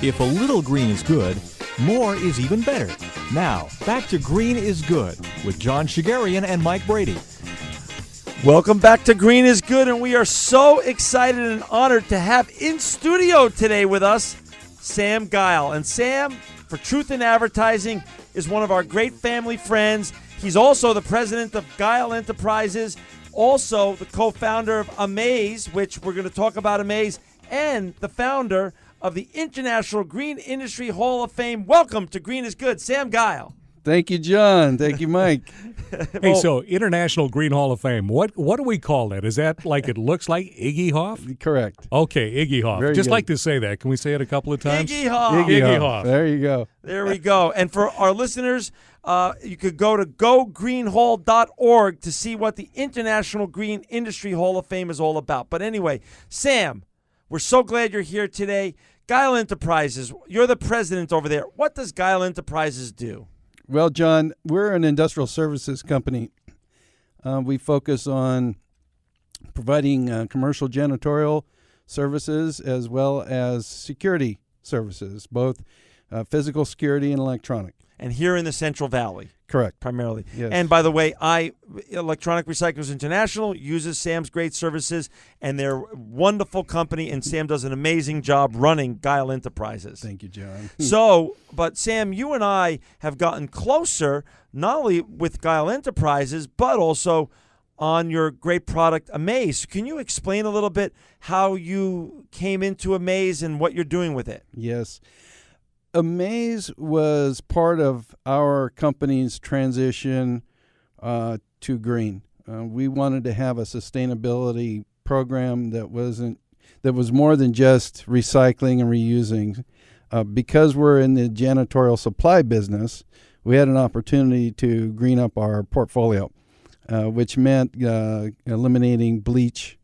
If a little green is good, more is even better. Now, back to Green is Good with John Shigarian and Mike Brady. Welcome back to Green is Good, and we are so excited and honored to have in studio today with us Sam Geil. And Sam, for Truth in Advertising, is one of our great family friends. He's also the president of Geil Enterprises, also the co-founder of Amaze, which we're going to talk about Amaze, and the founder of the International Green Industry Hall of Fame. Welcome to Green is Good, Sam Geil. Thank you, John. Thank you, Mike. Hey, so International Green Hall of Fame, what do we call that? Is that like it looks like IGIHOF? Correct. Okay, IGIHOF. Very Just good. like to say that. Can we say it a couple of times? IGIHOF. IGIHOF. There you go. There we go. And for our listeners, you could go to gogreenhall.org to see what the International Green Industry Hall of Fame is all about. But anyway, Sam, we're so glad you're here today. Geil Enterprises, you're the president over there. What does Geil Enterprises do? Well, John, we're an industrial services company. We focus on providing commercial janitorial services as well as security services, both physical security and electronic. And here in the Central Valley. Correct. Primarily. Yes. And by the way, Electronic Recyclers International uses Sam's great services, and they're a wonderful company, and Sam does an amazing job running Geil Enterprises. Thank you, John. But Sam, you and I have gotten closer, not only with Geil Enterprises, but also on your great product, Amaze. Can you explain a little bit how you came into Amaze and what you're doing with it? Yes. Amaze was part of our company's transition to green. We wanted to have a sustainability program that was more than just recycling and reusing. Because we're in the janitorial supply business, we had an opportunity to green up our portfolio, which meant eliminating bleach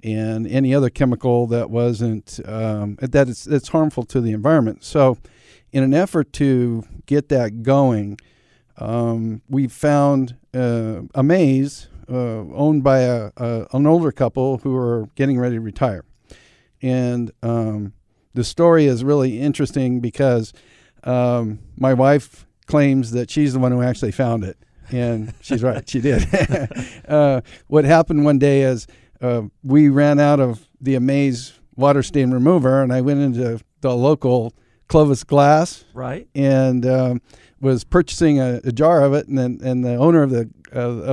and any other chemical that wasn't that's harmful to the environment. So, in an effort to get that going, we found Amaze, owned by an older couple who are getting ready to retire. And the story is really interesting because my wife claims that she's the one who actually found it. And she's right, she did. What happened one day is we ran out of the Amaze water stain remover, and I went into the local Clovis Glass, right, and was purchasing a jar of it, and the owner of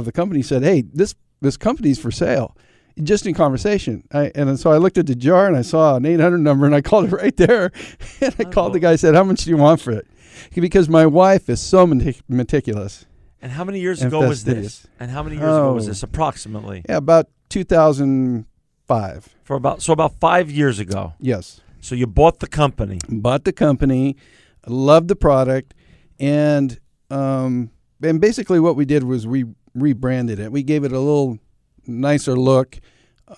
the company said, "Hey, this company's for sale." Just in conversation, and so I looked at the jar and I saw an 800 number, and I called it right there, and I called the guy, said, "How much do you want for it?" Because my wife is so meticulous. And how many years ago was this? And how many years ago was this approximately? Yeah, about 2005. So about 5 years ago. Yes. So you bought the company. Bought the company, loved the product, and basically what we did was we rebranded it. We gave it a little nicer look.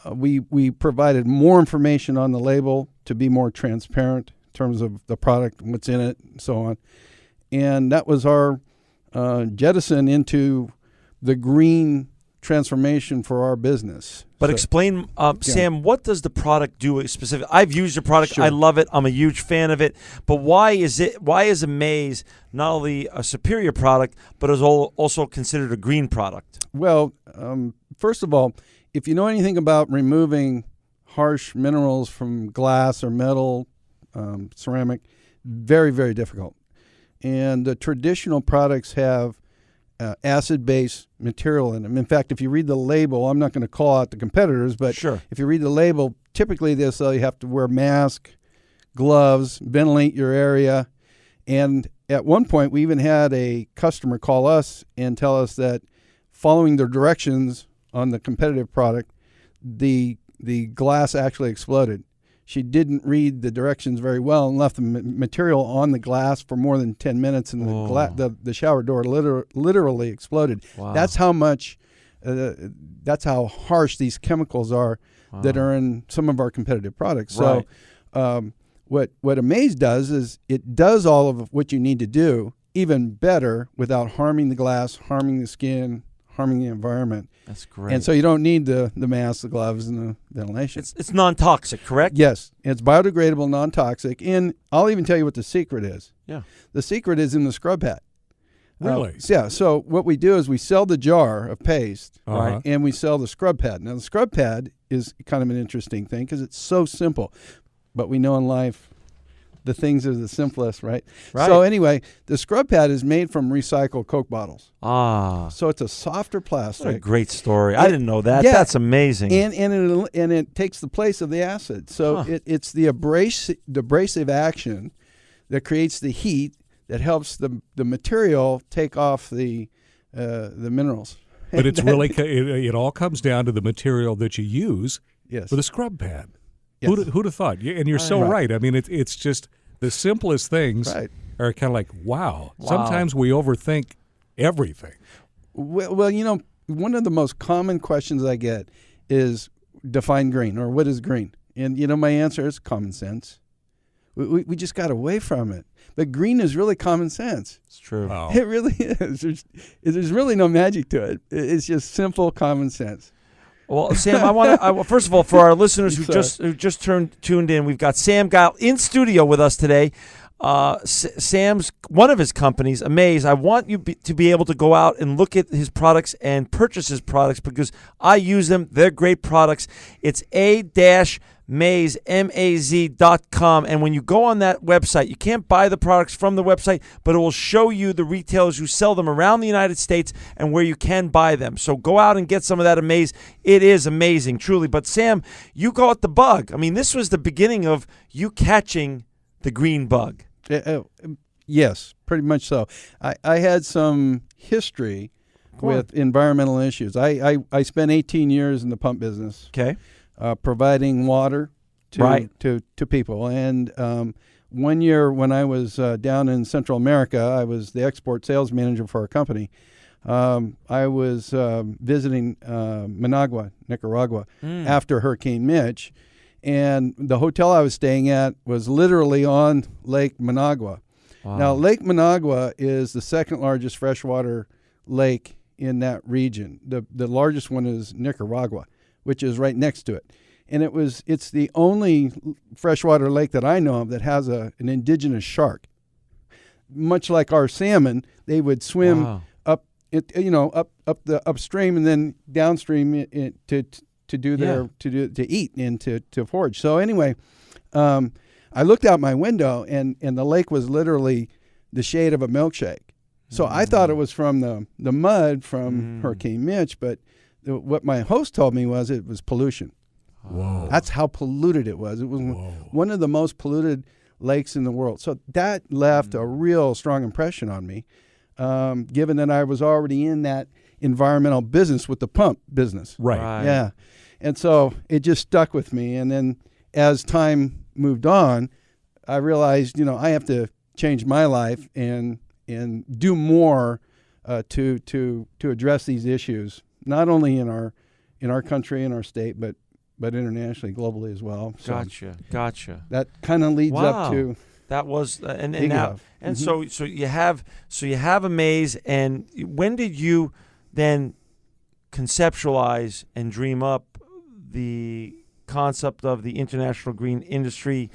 We provided more information on the label to be more transparent in terms of the product, what's in it, and so on. And that was our jettison into the green transformation for our business. But explain, Sam, what does the product do specifically? I've used your product. Sure. I love it. I'm a huge fan of it. But why is Amaze not only a superior product, but is also considered a green product? Well, first of all, if you know anything about removing harsh minerals from glass or metal, ceramic, very, very difficult. And the traditional products have acid-based material in them. In fact, if you read the label, I'm not going to call out the competitors, but sure, if you read the label, typically they'll say you have to wear mask, gloves, ventilate your area. And at one point, we even had a customer call us and tell us that following the directions on the competitive product, the glass actually exploded. She didn't read the directions very well and left the material on the glass for more than 10 minutes, and the shower door literally exploded. Wow. That's how much, that's how harsh these chemicals are that are in some of our competitive products. Right. So what Amaze does is it does all of what you need to do, even better, without harming the glass, harming the skin, harming the environment. That's great. And so you don't need the masks, the gloves, and the ventilation. It's non-toxic, correct? Yes. It's biodegradable, non-toxic. And I'll even tell you what the secret is. Yeah. The secret is in the scrub pad. Really? Yeah. So what we do is we sell the jar of paste, Uh-huh. and we sell the scrub pad. Now, the scrub pad is kind of an interesting thing because it's so simple. But we know in life the things are the simplest, right? Right. So anyway, the scrub pad is made from recycled Coke bottles. Ah, So it's a softer what a plastic. great story. I didn't know that. Yeah. That's amazing. And it takes the place of the acid. So it's the abrasive action that creates the heat that helps the material take off the minerals. But it's really it all comes down to the material that you use Yes. for the scrub pad. Yes. Who'd have thought? And you're so right. I mean, it's just the simplest things Right. are kind of like, wow. Wow. Sometimes we overthink everything. Well, one of the most common questions I get is define green, or what is green? And, my answer is common sense. We just got away from it. But green is really common sense. It's true. Oh. It really is. There's really no magic to it. It's just simple common sense. Well, Sam, I want to first of all, for our listeners who Sorry. just tuned in, we've got Sam Geil in studio with us today. Sam's one of his companies, Amaze. I want you to be able to go out and look at his products and purchase his products because I use them. They're great products. It's a-maze.com, and when you go on that website, you can't buy the products from the website, but it will show you the retailers who sell them around the United States and where you can buy them. So go out and get some of that Amaze. It is amazing, truly. But Sam, you caught the bug. I mean, this was the beginning of you catching the green bug. Yes, pretty much so. I had some history with environmental issues. I spent 18 years in the pump business. Okay. Providing water Right. to people. And 1 year when I was down in Central America, I was the export sales manager for our company. I was visiting Managua, Nicaragua, after Hurricane Mitch. And the hotel I was staying at was literally on Lake Managua. Wow. Now, Lake Managua is the second largest freshwater lake in that region. The largest one is Nicaragua, which is right next to it. And it's the only freshwater lake that I know of that has an indigenous shark. Much like our salmon, they would swim up the upstream and then downstream to eat and to forage. So anyway, I looked out my window and the lake was literally the shade of a milkshake. So I thought it was from the mud from Hurricane Mitch, but what my host told me was it was pollution. Whoa. That's how polluted it was. It was one of the most polluted lakes in the world. So that left a real strong impression on me, given that I was already in that environmental business with the pump business. Right. Yeah. And so it just stuck with me. And then as time moved on, I realized, I have to change my life and do more to address these issues, not only in our country, in our state, but internationally, globally as well. So Gotcha. that kind of leads up to that was and IGIHOF. now and so you have Amaze. And when did you then conceptualize and dream up the concept of the International Green Industry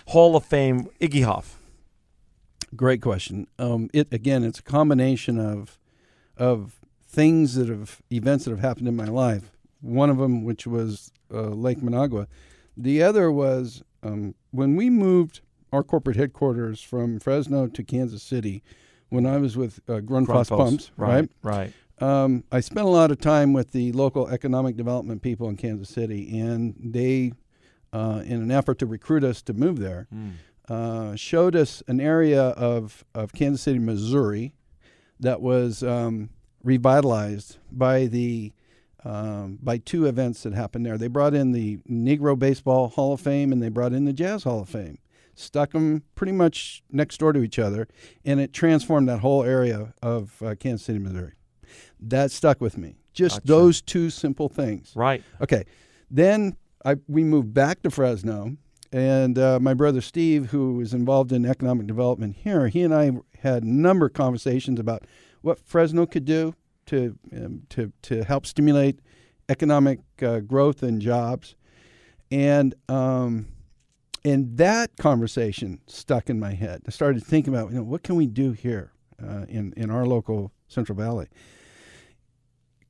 Hall of Fame, IGIHOF? Great question. It's a combination of events that have happened in my life. One of them, which was Lake Managua. The other was when we moved our corporate headquarters from Fresno to Kansas City. When I was with Grundfos Pumps, right? I spent a lot of time with the local economic development people in Kansas City, and they, in an effort to recruit us to move there, showed us an area of Kansas City, Missouri, that was revitalized by two events that happened there. They brought in the Negro Baseball Hall of Fame and they brought in the Jazz Hall of Fame. Stuck them pretty much next door to each other, and it transformed that whole area of Kansas City, Missouri. That stuck with me. Just those two simple things. Right. Okay. Then we moved back to Fresno, and my brother Steve, who was involved in economic development here, he and I had a number of conversations about what Fresno could do to help stimulate economic growth and jobs, and that conversation stuck in my head. I started thinking about, what can we do here in our local Central Valley.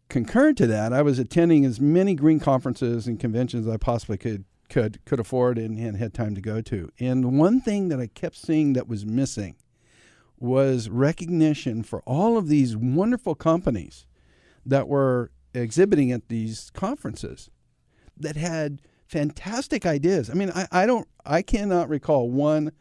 Concurrent to that, I was attending as many green conferences and conventions as I possibly could afford and had time to go to. And one thing that I kept seeing that was missing was recognition for all of these wonderful companies that were exhibiting at these conferences that had fantastic ideas. I mean, I cannot recall one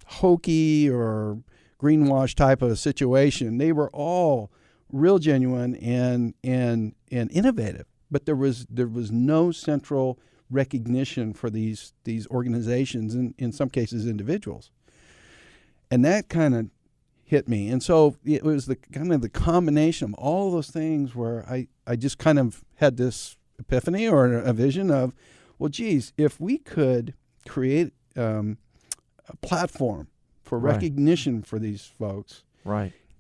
hokey or greenwash type of situation. They were all real genuine and innovative, but there was no central recognition for these organizations and in some cases individuals. And that kind of hit me. And so it was the combination of all those things where I just kind of had this epiphany or a vision of, well, geez, if we could create a platform for recognition for these folks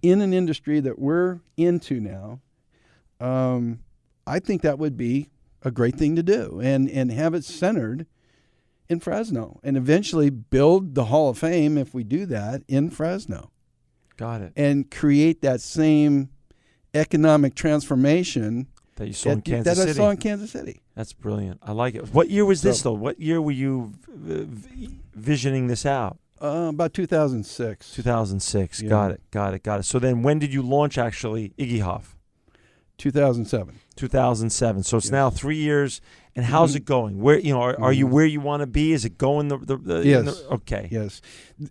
in an industry that we're into now, I think that would be a great thing to do and have it centered in Fresno and eventually build the Hall of Fame, if we do that, in Fresno. Got it. And create that same economic transformation that you saw in Kansas City. I saw in Kansas City. That's brilliant. I like it. What year was this, though? What year were you visioning this out? About 2006. 2006. Yeah. Got it. So then when did you launch, actually, IGIHOF? 2007. 2007. So it's now 3 years. And how's it going? Where are you where you want to be? Is it going yes. Okay. Yes.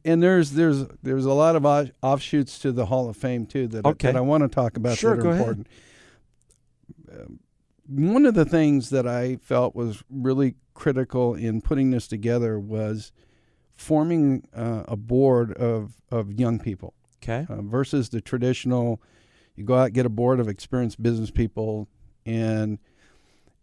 And there's a lot of offshoots to the Hall of Fame too that I want to talk about. Sure, that are go important. One of the things that I felt was really critical in putting this together was forming a board of young people. Okay. Versus the traditional, you go out, get a board of experienced business people, and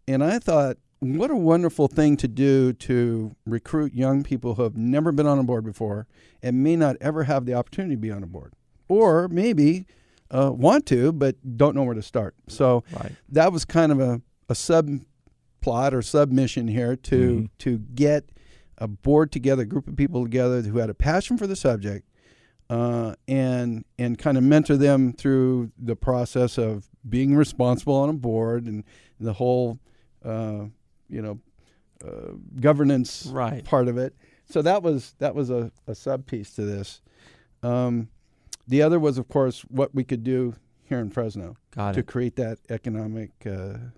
I thought, what a wonderful thing to do to recruit young people who have never been on a board before and may not ever have the opportunity to be on a board, or maybe want to but don't know where to start. So that was kind of a subplot or submission here to get a board together, a group of people together who had a passion for the subject, and kind of mentor them through the process of being responsible on a board and the whole governance part of it. So that was a sub piece to this. The other was, of course, what we could do here in Fresno to create that economic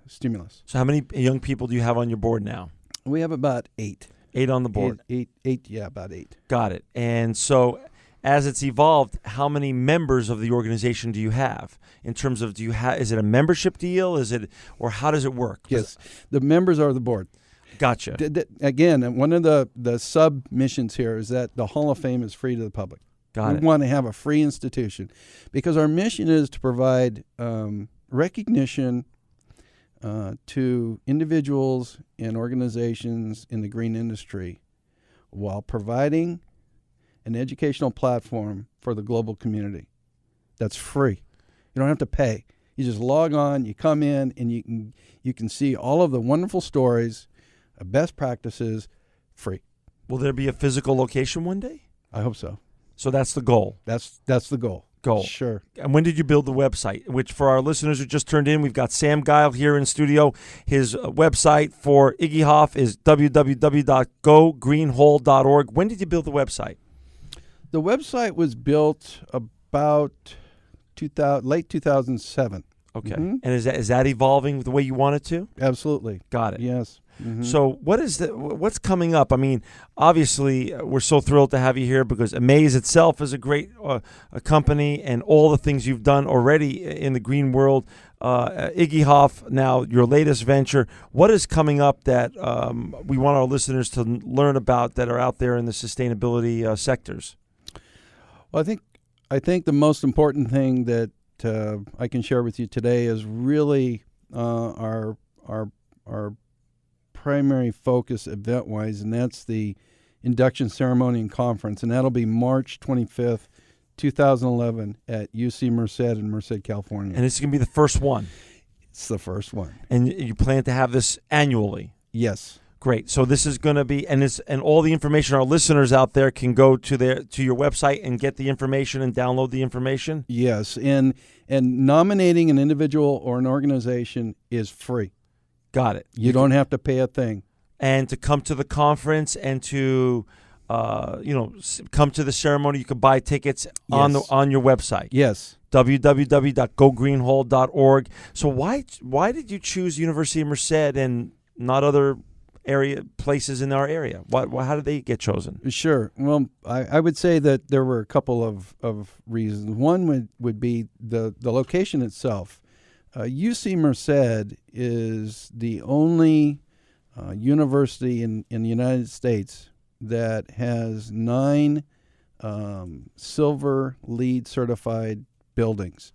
stimulus. So how many young people do you have on your board now? We have about 8. 8 on the board. Eight, yeah, about 8. Got it. And so as it's evolved, how many members of the organization do you have? In terms of, is it a membership deal? Or how does it work? Yes, the members are the board. Gotcha. Again, one of the sub-missions here is that the Hall of Fame is free to the public. We want to have a free institution because our mission is to provide recognition to individuals and organizations in the green industry while providing an educational platform for the global community that's free. You don't have to pay. You just log on, you come in, and you can see all of the wonderful stories, best practices, free. Will there be a physical location one day? I hope so. So that's the goal. That's the goal. Sure. And when did you build the website? Which, for our listeners who just turned in, we've got Sam Geil here in studio. His website for IGIHOF is www.gogreenhole.org. When did you build the website? The website was built about late 2007. Okay. And is that evolving the way you want it to? Absolutely. Got it. Yes. So what's coming up? I mean, obviously, we're so thrilled to have you here because Amaze itself is a great a company, and all the things you've done already in the green world. IGIHOF, now your latest venture. What is coming up that we want our listeners to learn about that are out there in the sustainability sectors? Well, I think the most important thing that I can share with you today is really our primary focus event-wise, and that's the induction ceremony and conference, and that'll be March 25th 2011 at UC Merced in Merced, California. And this is going to be the first one. It's the first one. And you plan to have this annually? Yes. Great. So this is going to be, and all the information, our listeners out there can go to your website and get the information and download the information? Yes. And nominating an individual or an organization is free. Got it. You don't have to pay a thing. And to come to the conference and to come to the ceremony, you can buy tickets on your website. Yes. www.gogreenhall.org. So why did you choose University of Merced and not other places in our area? How did they get chosen? Sure. Well, I would say that there were a couple of reasons. One would be the location itself. UC Merced is the only university in the United States that has 9 silver LEED certified buildings.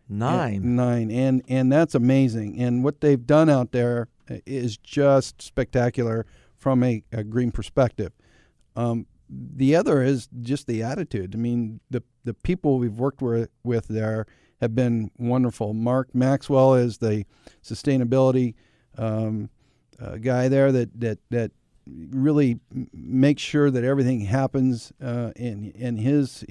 9? 9. And that's amazing. And what they've done out there is just spectacular from a green perspective. The other is just the attitude. I mean, the people we've worked with there have been wonderful. Mark Maxwell is the sustainability guy there that really makes sure that everything happens. And his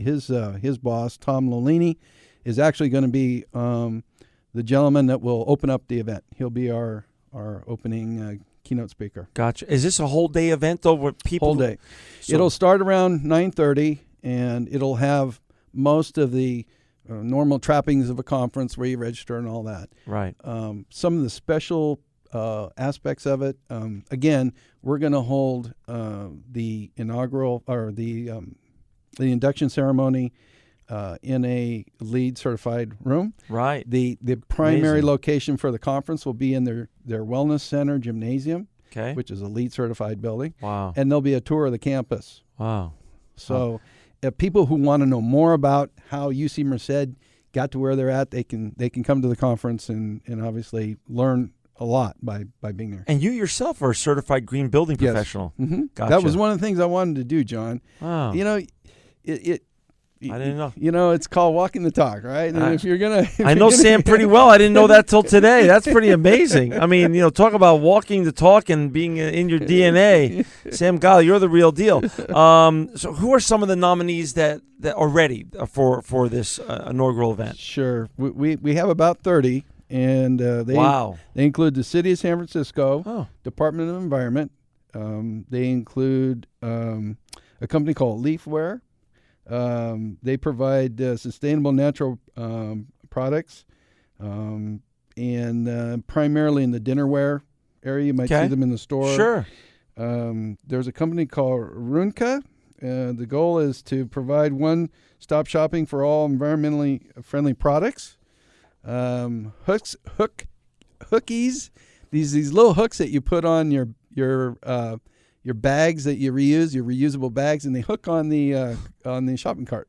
boss, Tom Lolini, is actually going to be the gentleman that will open up the event. He'll be our opening keynote speaker. Gotcha. Is this a whole day event though? Where people whole day. So it'll start around 9:30, and it'll have most of the normal trappings of a conference where you register and all that. Right. Some of the special aspects of it. Again, we're going to hold the inaugural or the induction ceremony in a LEED certified room. Right. The primary Amazing. location for the conference will be in their wellness center gymnasium, Okay. which is a LEED certified building. Wow. And there'll be a tour of the campus. Wow. So people who want to know more about how UC Merced got to where they're at, they can come to the conference and obviously learn a lot by being there. And you yourself are a certified green building Yes. professional. Mm-hmm. Gotcha. That was one of the things I wanted to do, John. Wow. You know, I didn't know. You know, it's called walking the talk, right? And if you're gonna, I know Sam pretty well. I didn't know that till today. That's pretty amazing. I mean, talk about walking the talk and being in your DNA. Sam Geil, you're the real deal. So, who are some of the nominees that are ready for this inaugural event? Sure, we have about 30, and they include the City of San Francisco, Department of Environment. They include a company called Leafware. They provide sustainable natural products, and primarily in the dinnerware area. You might see them in the store. Sure. There's a company called Runka. The goal is to provide one-stop shopping for all environmentally friendly products. Hookies, these little hooks that you put on your bags that you reuse, your reusable bags, and they hook on the shopping cart.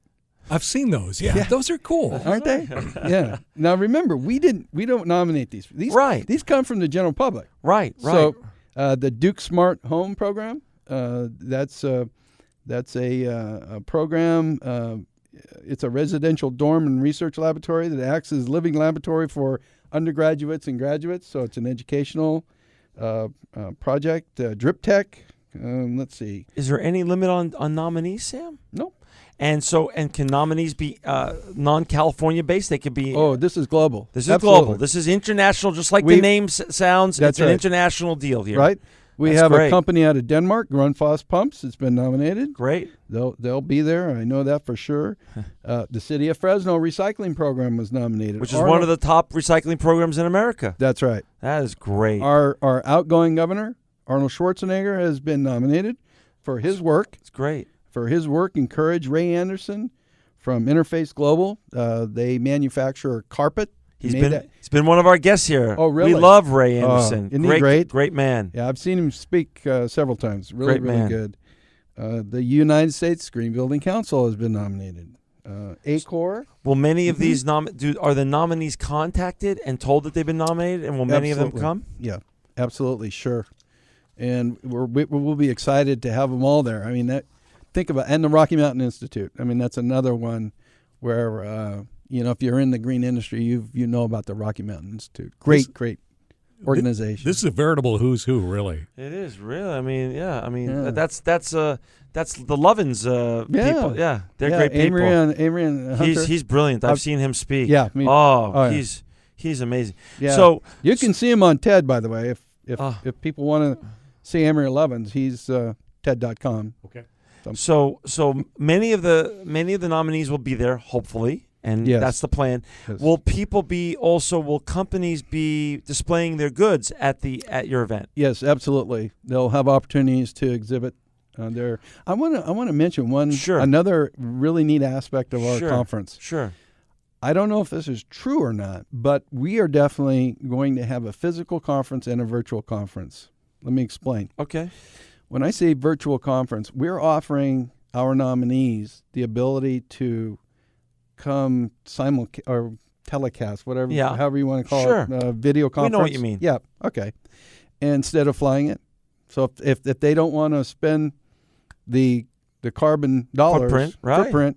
I've seen those. Yeah. Those are cool, aren't they? Yeah. Now remember, we don't nominate these. These come from the general public. Right. So the Duke Smart Home program, that's a program. It's a residential dorm and research laboratory that acts as a living laboratory for undergraduates and graduates. So it's an educational project. Drip Tech. Let's see. Is there any limit on nominees, Sam? Nope. And can nominees be non-California based? They could be. Oh, this is global. This is global. This is international, just like the name sounds. That's an international deal here. Right. We have a company out of Denmark, Grundfos Pumps. It's been nominated. Great. They'll be there. I know that for sure. The City of Fresno Recycling Program was nominated, which is one of the top recycling programs in America. That's right. That is great. Our outgoing governor, Arnold Schwarzenegger, has been nominated for his work. It's great. For his work, encourage Ray Anderson from Interface Global. They manufacture carpet. He's been one of our guests here. Oh, really? We love Ray Anderson. Isn't he great? Great man. Yeah, I've seen him speak several times. Really, really good. The United States Green Building Council has been nominated. ACOR. Will many of these are the nominees contacted and told that they've been nominated, and will many of them come? Yeah, absolutely, sure. And we'll be excited to have them all there. I mean, think about, and the Rocky Mountain Institute. I mean, that's another one where if you're in the green industry, you know about the Rocky Mountains too. Great organization. This is a veritable who's who, really. It is really. I mean, that's the Lovins people. Yeah, they're great people. Adrian Hunter. He's brilliant. I've seen him speak. Yeah. He's amazing. Yeah. So you can see him on TED, by the way. If people want to see Adrian Lovins, he's TED.com. Okay. So many of the nominees will be there, hopefully. And yes. That's the plan. Yes. Will companies be displaying their goods at your event? Yes, absolutely. They'll have opportunities to exhibit there. I want to mention another really neat aspect of our conference. Sure. I don't know if this is true or not, but we are definitely going to have a physical conference and a virtual conference. Let me explain. Okay. When I say virtual conference, we're offering our nominees the ability to come or telecast, however you want to call it, video conference. We know what you mean. Yeah, okay. Instead of flying it. So if they don't want to spend the carbon dollars footprint,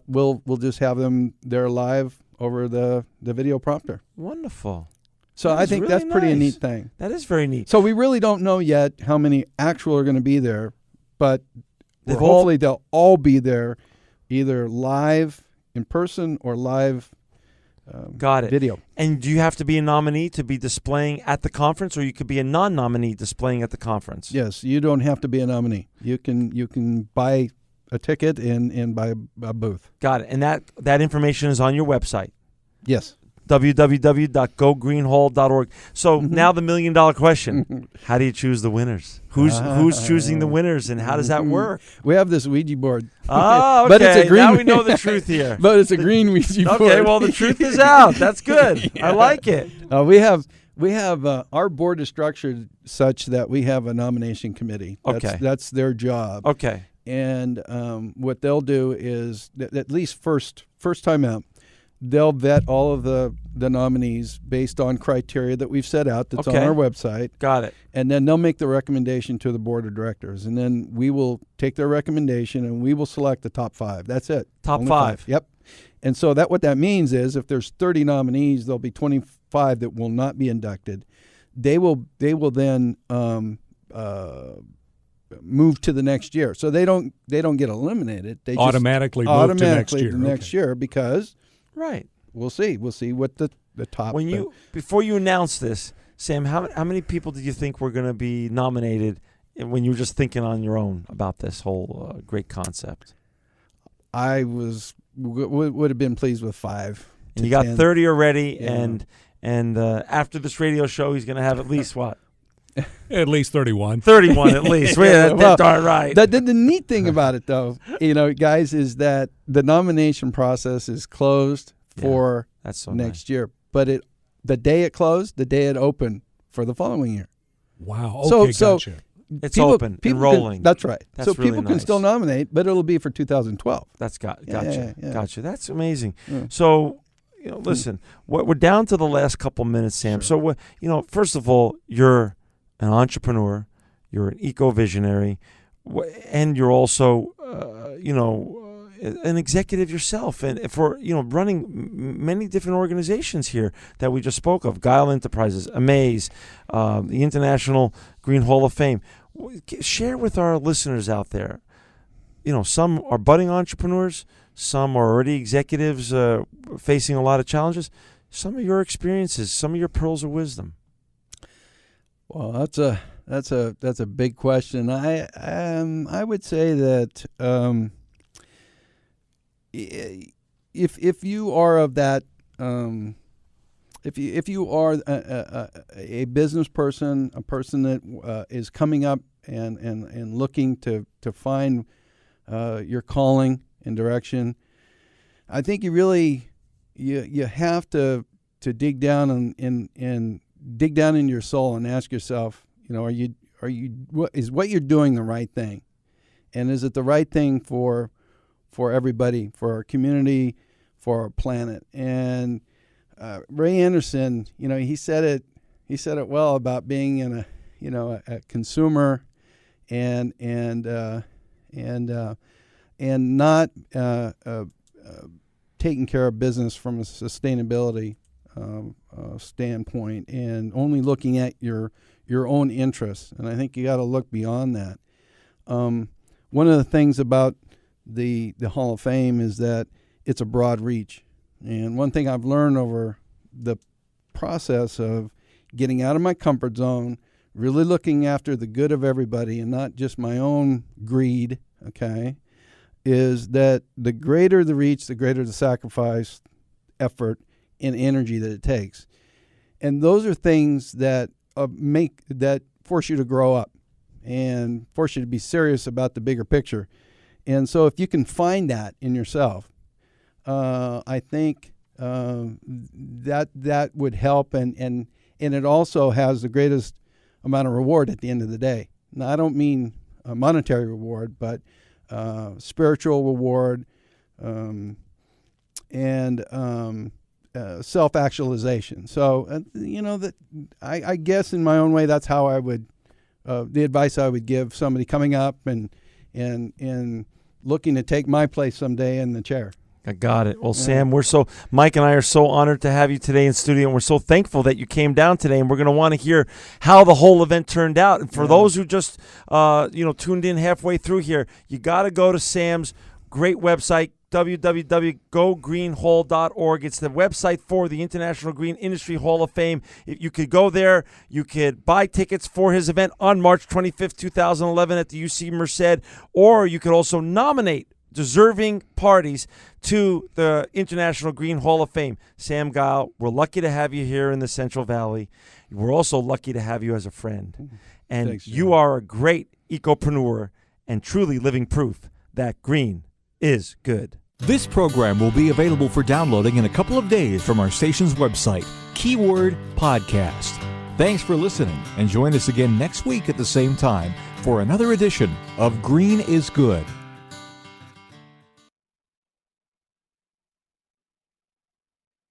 we'll just have them there live over the video prompter. Wonderful. So I think that's pretty a neat thing. That is very neat. So we really don't know yet how many actual are going to be there, but hopefully they'll all be there, either live in person or live Got it. video. And do you have to be a nominee to be displaying at the conference, or you could be a non-nominee displaying at the conference? Yes, you don't have to be a nominee. You can buy a ticket and buy a booth. Got it. And that information is on your website. Yes. www.gogreenhall.org. So now the $1 million question: how do you choose the winners? Who's choosing the winners, and how does that work? We have this Ouija board. Oh, okay. But it's a green. Now we know the truth here. But it's a green Ouija board. Okay, well the truth is out. That's good. I like it. We have our board is structured such that we have a nomination committee. That's their job. Okay. And what they'll do is at least first time out, they'll vet all of the nominees based on criteria that we've set out that's on our website. Got it. And then they'll make the recommendation to the board of directors. And then we will take their recommendation and we will select the top 5. That's it. Top 5. Yep. And so what that means is if there's 30 nominees, there'll be 25 that will not be inducted. They will then move to the next year. So they don't get eliminated. They automatically just move to next year. Next year because right. We'll see what the top. Before you announce this, Sam, how many people did you think were going to be nominated when you were just thinking on your own about this whole great concept? I would have been pleased with 5. And you got 10. 30 already, and after this radio show, he's going to have at least what? At least 31. 31 at least. That's darn right. The neat thing about it, though, guys, is that the nomination process is closed for next year. But the day it closed, the day it opened for the following year. Wow. Okay, gotcha. It's open and rolling. That's right. That's so really people nice. can still nominate, but it'll be for 2012. Gotcha. Yeah. Gotcha. That's amazing. Yeah. So, listen, we're down to the last couple minutes, Sam. Sure. So, first of all, you're an entrepreneur, you're an eco-visionary, and you're also, an executive yourself, and for running many different organizations here that we just spoke of: Geil Enterprises, Amaze, the International Green Hall of Fame. Share with our listeners out there. Some are budding entrepreneurs, some are already executives facing a lot of challenges. Some of your experiences, some of your pearls of wisdom. Well, that's a big question. I would say that if you are of that if you are a business person, a person that is coming up and looking to find your calling and direction, I think you really you have to dig down and dig down in your soul and ask yourself, are you what you're doing the right thing, and is it the right thing for everybody, for our community, for our planet? And Ray Anderson, he said it well about being a consumer and not taking care of business from a sustainability standpoint and only looking at your own interests. And I think you got to look beyond that. One of the things about the Hall of Fame is that it's a broad reach. And one thing I've learned over the process of getting out of my comfort zone, really looking after the good of everybody and not just my own greed, okay, is that the greater the reach, the greater the sacrifice, effort, and energy that it takes. And those are things that force you to grow up and force you to be serious about the bigger picture. And so if you can find that in yourself, I think that would help, and it also has the greatest amount of reward at the end of the day. Now, I don't mean a monetary reward, but spiritual reward, and self-actualization. So, that I guess in my own way, that's how I would, the advice I would give somebody coming up and looking to take my place someday in the chair. I got it. Well, Sam, Mike and I are so honored to have you today in studio, and we're so thankful that you came down today, and we're going to want to hear how the whole event turned out. And for those who just, tuned in halfway through here, you got to go to Sam's great website, www.gogreenhall.org. It's the website for the International Green Industry Hall of Fame. You could go there. You could buy tickets for his event on March 25th, 2011 at the UC Merced, or you could also nominate deserving parties to the International Green Hall of Fame. Sam Geil, we're lucky to have you here in the Central Valley. We're also lucky to have you as a friend. And Thanks, you are a great ecopreneur and truly living proof that green is good. This program will be available for downloading in a couple of days from our station's website, keyword podcast. Thanks for listening, and join us again next week at the same time for another edition of Green is Good.